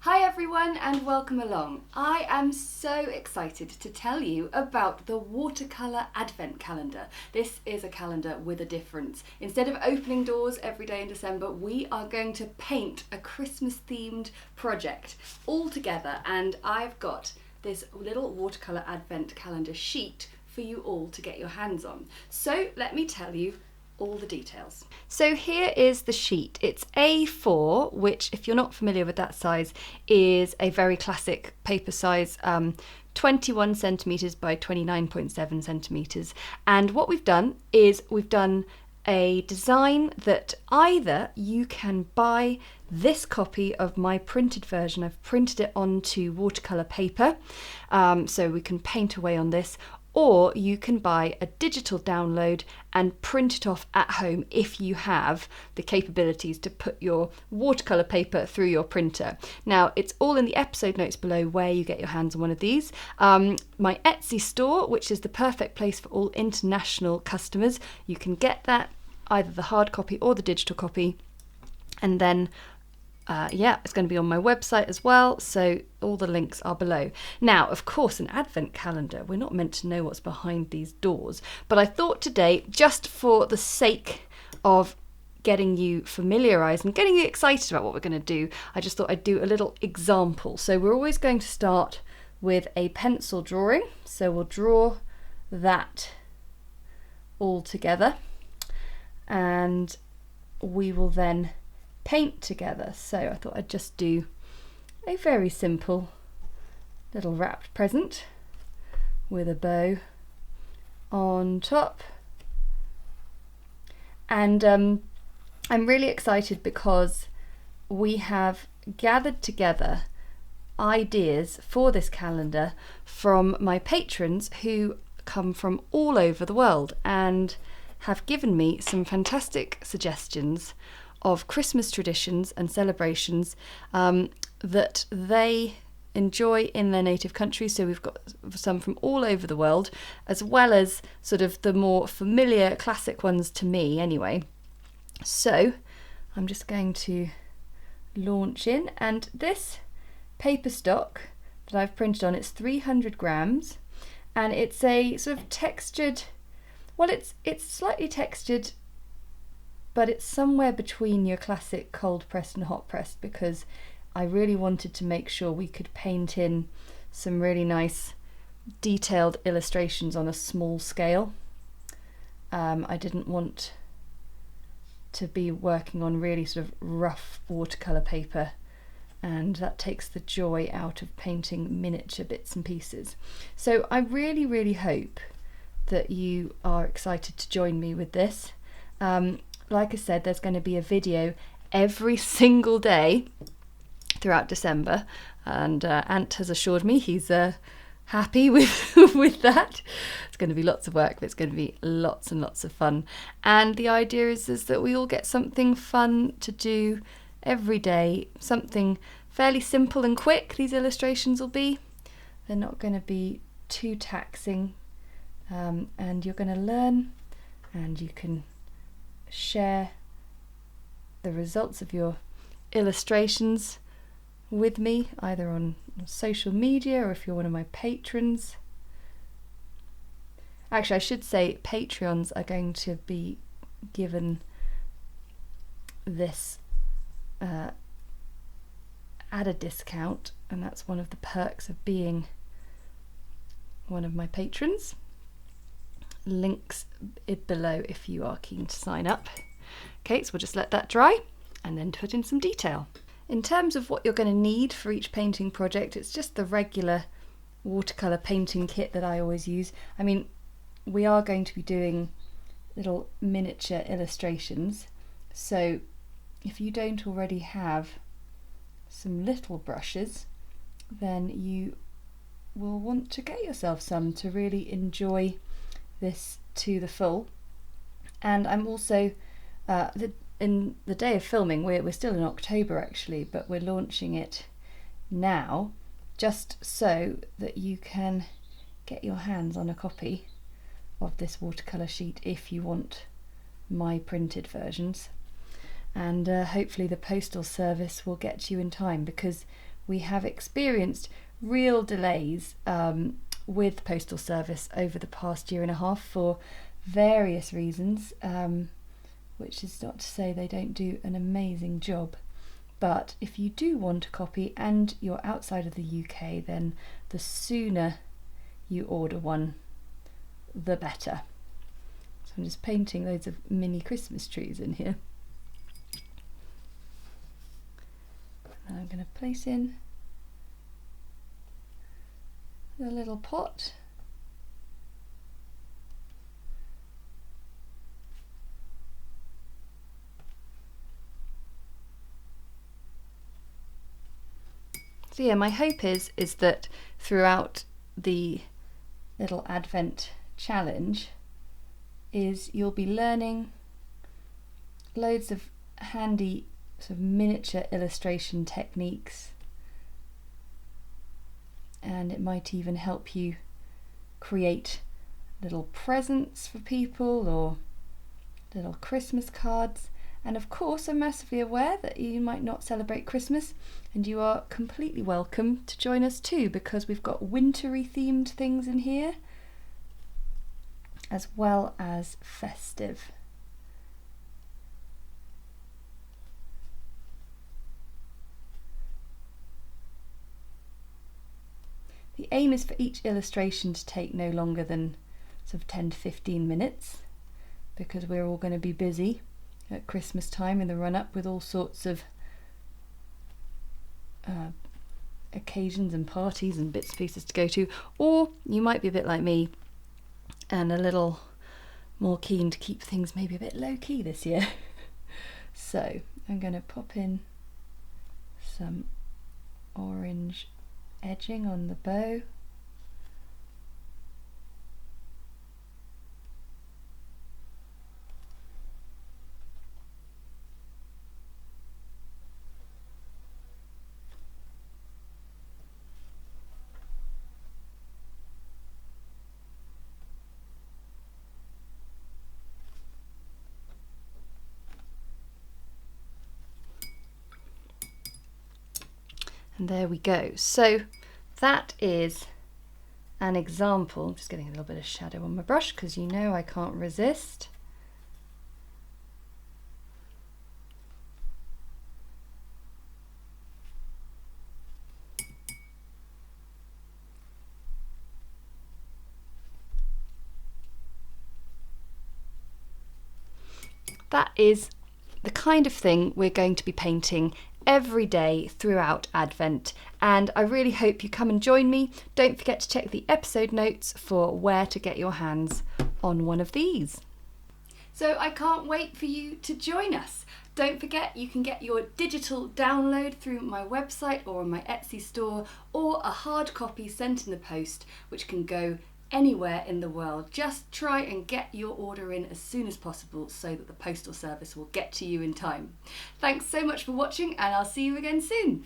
Hi everyone and welcome along. I am so excited to tell you about the Watercolour Advent Calendar. This is a calendar with a difference. Instead of opening doors every day in December, we are going to paint a Christmas themed project all together, and I've got this little Watercolour Advent Calendar sheet for you all to get your hands on. So let me tell you all the details. So here is the sheet. It's A4, which, if you're not familiar with that size, is a very classic paper size, 21 centimetres by 29.7 centimetres. And what we've done is we've done a design that either you can buy this copy of my printed version. I've printed it onto watercolour paper, so we can paint away on this, or you can buy a digital download and print it off at home if you have the capabilities to put your watercolour paper through your printer. Now, it's all in the episode notes below where you get your hands on one of these. My Etsy store, which is the perfect place for all international customers, you can get that, either the hard copy or the digital copy. And then it's going to be on my website as well, so all the links are below. Now, of course, an advent calendar, we're not meant to know what's behind these doors, but I thought today, just for the sake of getting you familiarised and getting you excited about what we're going to do, I just thought I'd do a little example. So we're always going to start with a pencil drawing, so we'll draw that all together, and we will then paint together. So I thought I'd just do a very simple little wrapped present with a bow on top. And I'm really excited because we have gathered together ideas for this calendar from my patrons who come from all over the world and have given me some fantastic suggestions of Christmas traditions and celebrations that they enjoy in their native country. So we've got some from all over the world, as well as sort of the more familiar classic ones to me anyway. So I'm just going to launch in, and this paper stock that I've printed on, it's 300 grams, and it's a sort of textured, well, it's slightly textured, but it's somewhere between your classic cold pressed and hot pressed, because I really wanted to make sure we could paint in some really nice detailed illustrations on a small scale. I didn't want to be working on really sort of rough watercolour paper, and that takes the joy out of painting miniature bits and pieces. So I really, really hope that you are excited to join me with this. Like I said, there's going to be a video every single day throughout December, and Ant has assured me he's happy with with that. It's going to be lots of work, but it's going to be lots and lots of fun. And the idea is that we all get something fun to do every day, something fairly simple and quick. These illustrations will be. They're not going to be too taxing, and you're going to learn, and you can share the results of your illustrations with me, either on social media or if you're one of my patrons. Actually, I should say Patreons are going to be given this at a discount, and that's one of the perks of being one of my patrons. Links below if you are keen to sign up. Okay, so we'll just let that dry and then put in some detail. In terms of what you're going to need for each painting project, it's just the regular watercolour painting kit that I always use. I mean, we are going to be doing little miniature illustrations, so if you don't already have some little brushes, then you will want to get yourself some to really enjoy this to the full. And I'm also in the day of filming, we're still in October actually, but we're launching it now just so that you can get your hands on a copy of this watercolour sheet if you want my printed versions. And hopefully the postal service will get you in time, because we have experienced real delays with the postal service over the past year and a half for various reasons, which is not to say they don't do an amazing job. But if you do want a copy and you're outside of the UK, then the sooner you order one, the better. So I'm just painting loads of mini Christmas trees in here. And I'm going to place in the little pot. So yeah, my hope is that throughout the little Advent challenge is you'll be learning loads of handy sort of miniature illustration techniques, and it might even help you create little presents for people or little Christmas cards. And of course, I'm massively aware that you might not celebrate Christmas, and you are completely welcome to join us too, because we've got wintry themed things in here as well as festive. The aim is for each illustration to take no longer than sort of 10 to 15 minutes, because we're all going to be busy at Christmas time in the run-up with all sorts of occasions and parties and bits and pieces to go to. Or you might be a bit like me and a little more keen to keep things maybe a bit low-key this year. So I'm going to pop in some orange edging on the bow. And there we go. So that is an example. I'm just getting a little bit of shadow on my brush because you know I can't resist. That is the kind of thing we're going to be painting every day throughout Advent, and I really hope you come and join me. Don't forget to check the episode notes for where to get your hands on one of these. So I can't wait for you to join us. Don't forget you can get your digital download through my website or on my Etsy store, or a hard copy sent in the post, which can go anywhere in the world. Just try and get your order in as soon as possible so that the postal service will get to you in time. Thanks so much for watching, and I'll see you again soon.